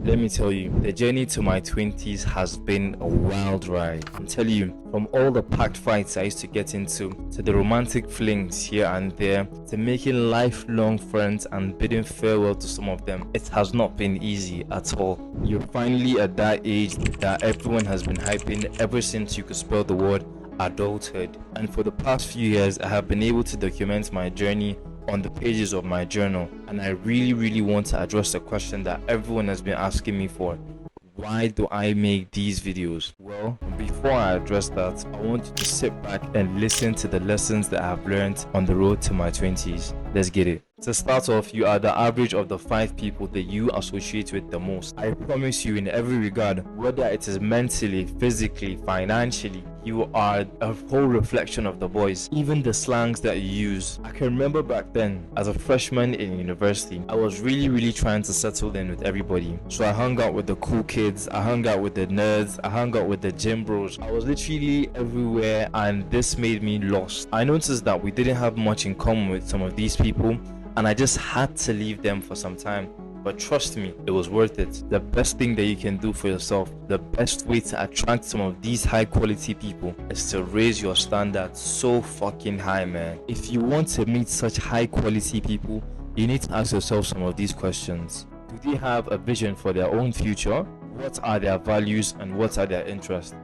Let me tell you, the journey to my 20s has been a wild ride. I'm telling you, from all the packed fights I used to get into, to the romantic flings here and there, to making lifelong friends and bidding farewell to some of them, it has not been easy at all. You're finally at that age that everyone has been hyping ever since you could spell the word adulthood. And for the past few years, I have been able to document my journey on the pages of my journal, and I really want to address the question that everyone has been asking me for: why do I make these videos? Well, before I address that, I want you to sit back and listen to the lessons that I have learned on the road to my 20s. Let's get it. To start off, you are the average of the 5 people that you associate with the most. I promise you, in every regard, whether it is mentally, physically, financially, you are a whole reflection of the boys. Even the slangs that you use. I can remember back then, as a freshman in university, I was really trying to settle in with everybody. So I hung out with the cool kids, I hung out with the nerds, I hung out with the gym bros. I was literally everywhere, and this made me lost. I noticed that we didn't have much in common with some of these people, and I just had to leave them for some time. But trust me, it was worth it. The best thing that you can do for yourself, the best way to attract some of these high quality people, is to raise your standards so fucking high, man. If you want to meet such high quality people, you need to ask yourself some of these questions. Do they have a vision for their own future? What are their values and what are their interests?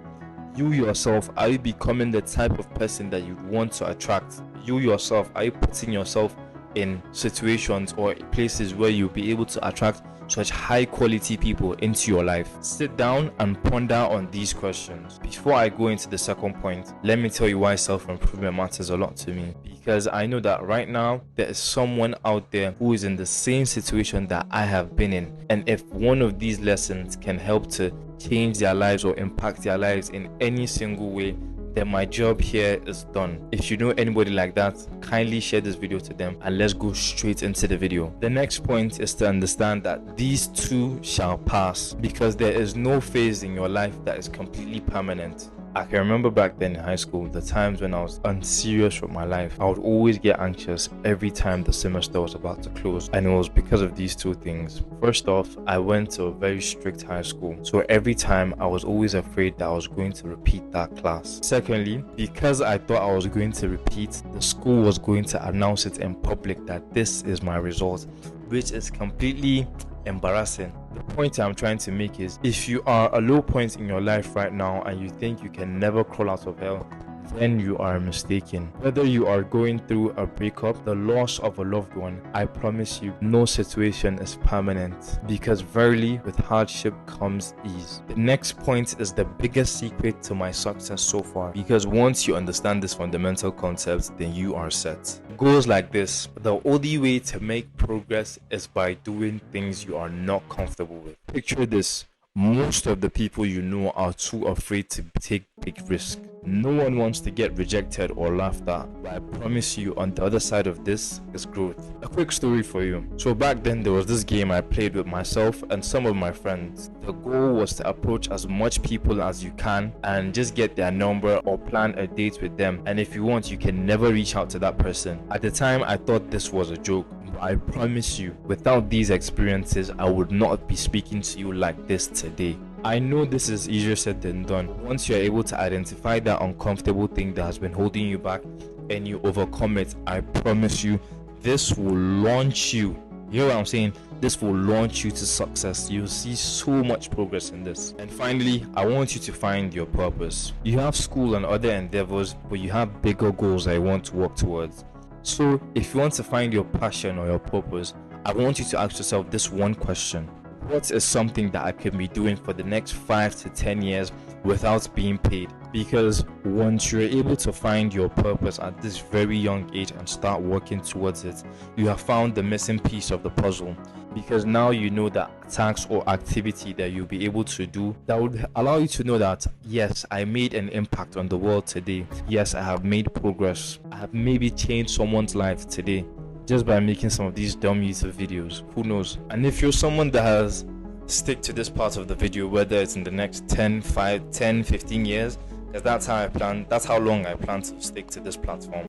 You yourself, are you becoming the type of person that you want to attract? You yourself, are you putting yourself in situations or places where you'll be able to attract such high quality people into your life? Sit down and ponder on these questions. Before I go into the second point, let me tell you why self-improvement matters a lot to me. Because I know that right now there is someone out there who is in the same situation that I have been in, and if one of these lessons can help to change their lives or impact their lives in any single way, then my job here is done. If you know anybody like that, kindly share this video to them, and let's go straight into the video. The next point is to understand that these too shall pass, because there is no phase in your life that is completely permanent. I can remember back then in high school, the times when I was unserious with my life. I would always get anxious every time the semester was about to close, and it was because of these two things. First off, I went to a very strict high school, so every time I was always afraid that I was going to repeat that class. Secondly, because I thought I was going to repeat, the school was going to announce it in public that this is my result, which is completely embarrassing. The point I'm trying to make is, if you are a low point in your life right now and you think you can never crawl out of hell, then you are mistaken. Whether you are going through a breakup, the loss of a loved one, I promise you, no situation is permanent, because verily with hardship comes ease. The next point is the biggest secret to my success so far, because once you understand this fundamental concept, then you are set. It goes like this: the only way to make progress is by doing things you are not comfortable with. Picture this: most of the people you know are too afraid to take big risks. No one wants to get rejected or laughed at, but I promise you, on the other side of this is growth. A quick story for you. So back then there was this game I played with myself and some of my friends. The goal was to approach as much people as you can and just get their number or plan a date with them, and if you want, you can never reach out to that person. At the time I thought this was a joke, but I promise you, without these experiences I would not be speaking to you like this today. I know this is easier said than done. Once you're able to identify that uncomfortable thing that has been holding you back and you overcome it, I promise you, this will launch you. You know what I'm saying? This will launch you to success. You'll see so much progress in this. And finally, I want you to find your purpose. You have school and other endeavors, but you have bigger goals that you want to work towards. So if you want to find your passion or your purpose, I want you to ask yourself this one question: what is something that I can be doing for the next 5 to 10 years without being paid? Because once you're able to find your purpose at this very young age and start working towards it, you have found the missing piece of the puzzle. Because now you know that task or activity that you'll be able to do that would allow you to know that, yes, I made an impact on the world today. Yes, I have made progress. I have maybe changed someone's life today, just by making some of these dumb YouTube videos. Who knows? And if you're someone that has stick to this part of the video, whether it's in the next 10, 15 years, because that's how long I plan to stick to this platform.